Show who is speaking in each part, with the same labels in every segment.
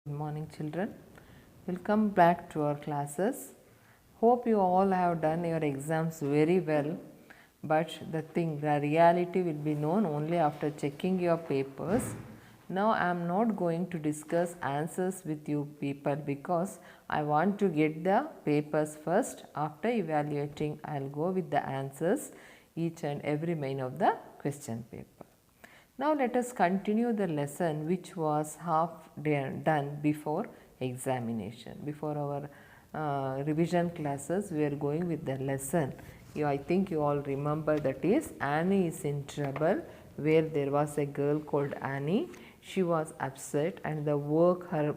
Speaker 1: Good morning, children. Welcome back to our classes. Hope you all have done your exams very well, but the reality will be known only after checking your papers. Now I am not going to discuss answers with you people because I want to get the papers first. After evaluating, I will go with the answers each and every main of the question paper. Now let us continue the lesson which was half done before examination. Before our revision classes, we are going with the lesson. I think you all remember, that is Annie is in trouble, where there was a girl called Annie. She was upset and the work her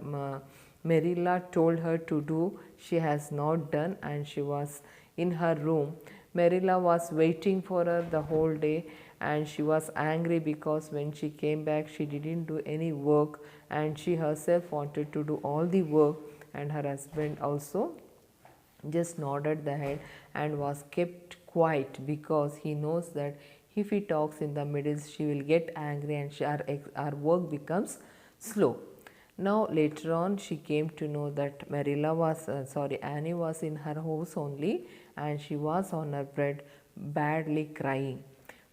Speaker 1: Marilla told her to do, she has not done, and she was in her room. Marilla was waiting for her the whole day, and she was angry because when she came back she didn't do any work, and she herself wanted to do all the work, and her husband also just nodded the head and was kept quiet because he knows that if he talks in the middle she will get angry and our work becomes slow. Now later on she came to know that Annie was in her house only, and she was on her bed badly crying.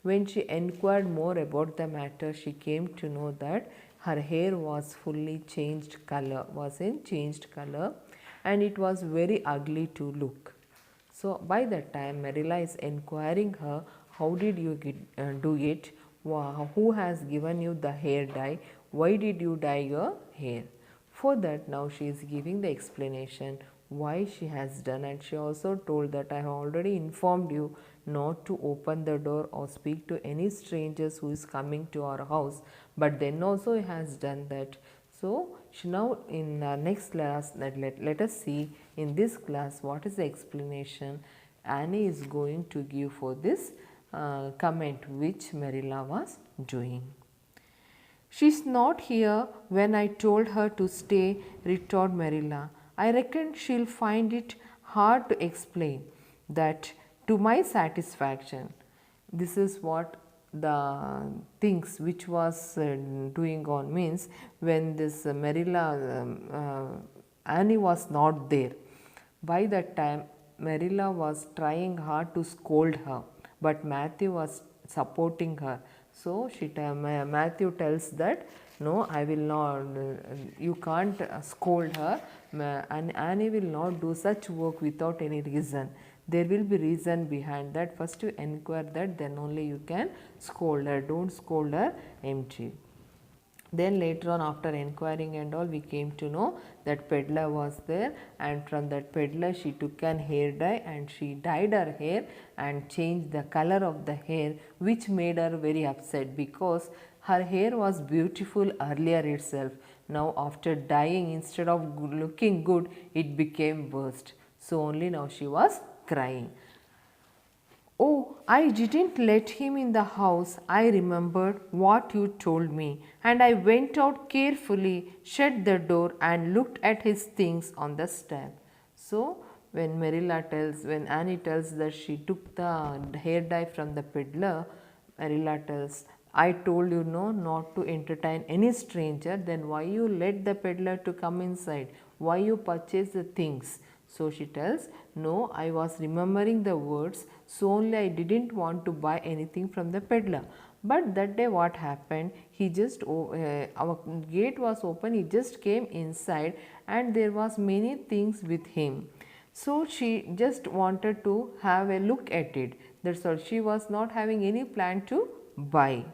Speaker 1: When she inquired more about the matter, she came to know that her hair was fully changed color, and it was very ugly to look. So by that time Marilla is inquiring her, how did you do it? Who has given you the hair dye? Why did you dye your hair? For that now she is giving the explanation why she has done, and she also told that I have already informed you not to open the door or speak to any strangers who is coming to our house, but then also he has done that. So now in our next class, let us see in this class what is the explanation Annie is going to give for this comment which Marilla was doing. She's not here when I told her to stay, retorted Marilla. I reckon she'll find it hard to explain that to my satisfaction. This is what the things which was doing on means when this Marilla, Annie was not there. By that time Marilla was trying hard to scold her, but Matthew was supporting her. So Matthew tells that no, I will not, you can't scold her, and Annie will not do such work without any reason. There will be reason behind that. First you inquire that, then only you can scold her. Don't scold her empty. Then later on, after inquiring and all, we came to know that peddler was there, and from that peddler she took an hair dye and she dyed her hair and changed the color of the hair, which made her very upset because her hair was beautiful earlier itself. Now after dyeing, instead of looking good, it became worst. So only now she was crying. Oh, I didn't let him in the house. I remembered what you told me, and I went out carefully, shut the door, and looked at his things on the step. So, when Annie tells that she took the hair dye from the peddler, Marilla tells, I told you no, not to entertain any stranger, then why you let the peddler to come inside? Why you purchase the things? So she tells, no, I was remembering the words, so only I didn't want to buy anything from the peddler. But that day what happened, our gate was open, he just came inside and there was many things with him. So she just wanted to have a look at it. That's all. She was not having any plan to buy.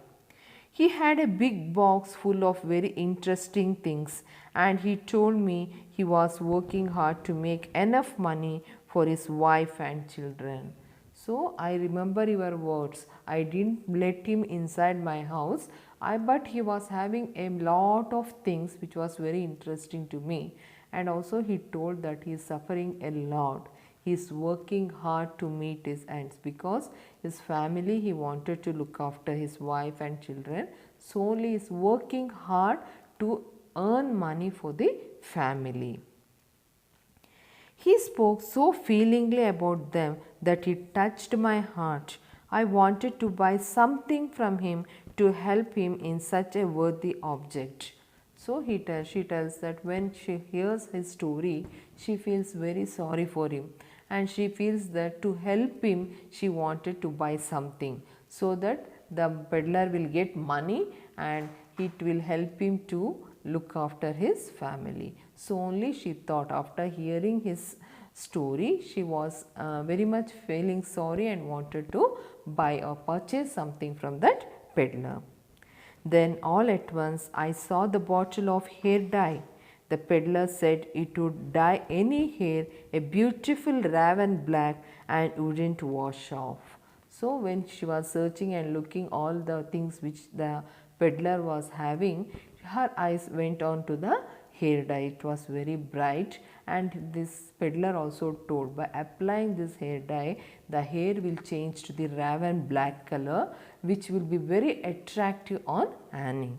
Speaker 1: He had a big box full of very interesting things, and he told me he was working hard to make enough money for his wife and children. So I remember your words. I didn't let him inside my house, but he was having a lot of things which was very interesting to me, and also he told that he is suffering a lot. He is working hard to meet his ends because his family, he wanted to look after his wife and children. So he is working hard to earn money for the family. He spoke so feelingly about them that it touched my heart. I wanted to buy something from him to help him in such a worthy object. So she tells that when she hears his story, she feels very sorry for him, and she feels that to help him, she wanted to buy something so that the peddler will get money and it will help him to look after his family. So only she thought, after hearing his story, she was very much feeling sorry and wanted to buy or purchase something from that peddler. Then all at once I saw the bottle of hair dye. The peddler said it would dye any hair a beautiful raven black and wouldn't wash off. So when she was searching and looking all the things which the peddler was having, her eyes went on to the hair dye. It was very bright, and this peddler also told, by applying this hair dye, the hair will change to the raven black color, which will be very attractive on Annie.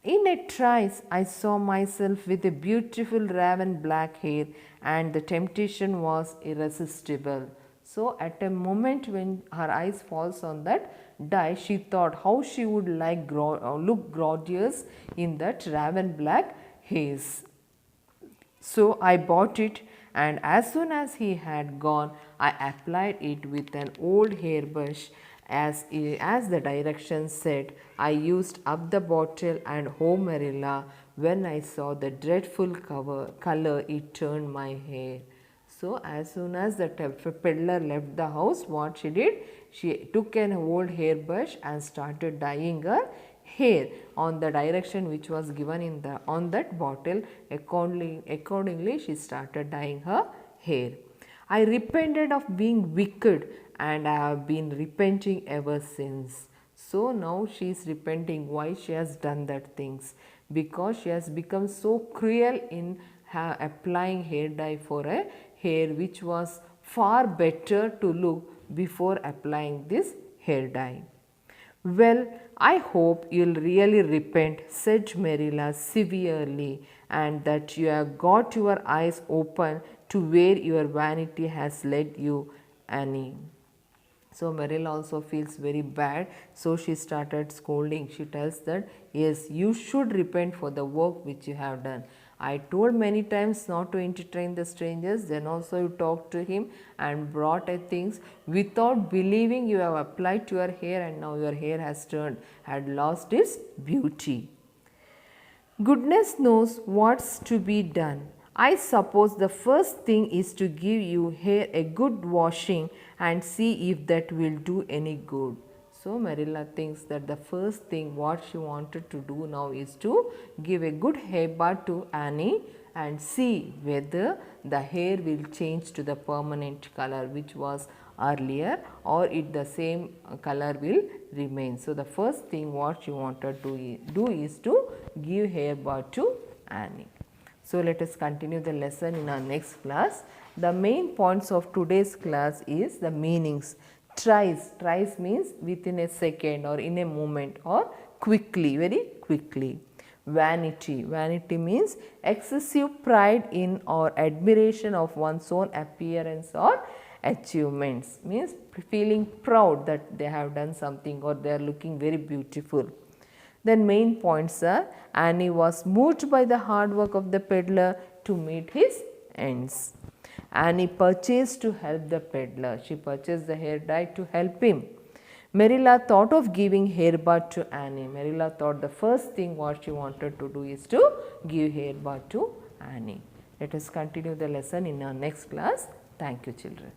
Speaker 1: In a trice, I saw myself with a beautiful raven black hair, and the temptation was irresistible. So at a moment when her eyes falls on that dye, she thought how she would like look gorgeous in that raven black hairs. So I bought it, and as soon as he had gone, I applied it with an old hairbrush as the directions said. I used up the bottle, and oh Marilla, when I saw the dreadful color it turned my hair. So as soon as the peddler left the house, what she did? She took an old hairbrush and started dyeing her hair on the direction which was given in the on that bottle. Accordingly, she started dyeing her hair. I repented of being wicked, and I have been repenting ever since. So now she is repenting why she has done that things, because she has become so cruel in applying hair dye for a hair which was far better to look before applying this hair dye. Well, I hope you'll really repent, said Marilla severely, and that you have got your eyes open to where your vanity has led you, Annie. So Marilla also feels very bad, so she started scolding. She tells that, yes, you should repent for the work which you have done. I told many times not to entertain the strangers, then also you talked to him and brought things without believing. You have applied to your hair, and now your hair had lost its beauty. Goodness knows what's to be done. I suppose the first thing is to give your hair a good washing and see if that will do any good. So Marilla thinks that the first thing what she wanted to do now is to give a good hair bath to Annie and see whether the hair will change to the permanent color which was earlier, or if the same color will remain. So the first thing what she wanted to do is to give hair bath to Annie. So let us continue the lesson in our next class. The main points of today's class is the meanings. Trice means within a second or in a moment or quickly, very quickly. Vanity means excessive pride in or admiration of one's own appearance or achievements, means feeling proud that they have done something or they are looking very beautiful. Then main points are, Annie was moved by the hard work of the peddler to meet his ends. Annie purchased to help the peddler. She purchased the hair dye to help him. Marilla thought of giving hair bath to Annie. Marilla thought the first thing what she wanted to do is to give hair bath to Annie. Let us continue the lesson in our next class. Thank you, children.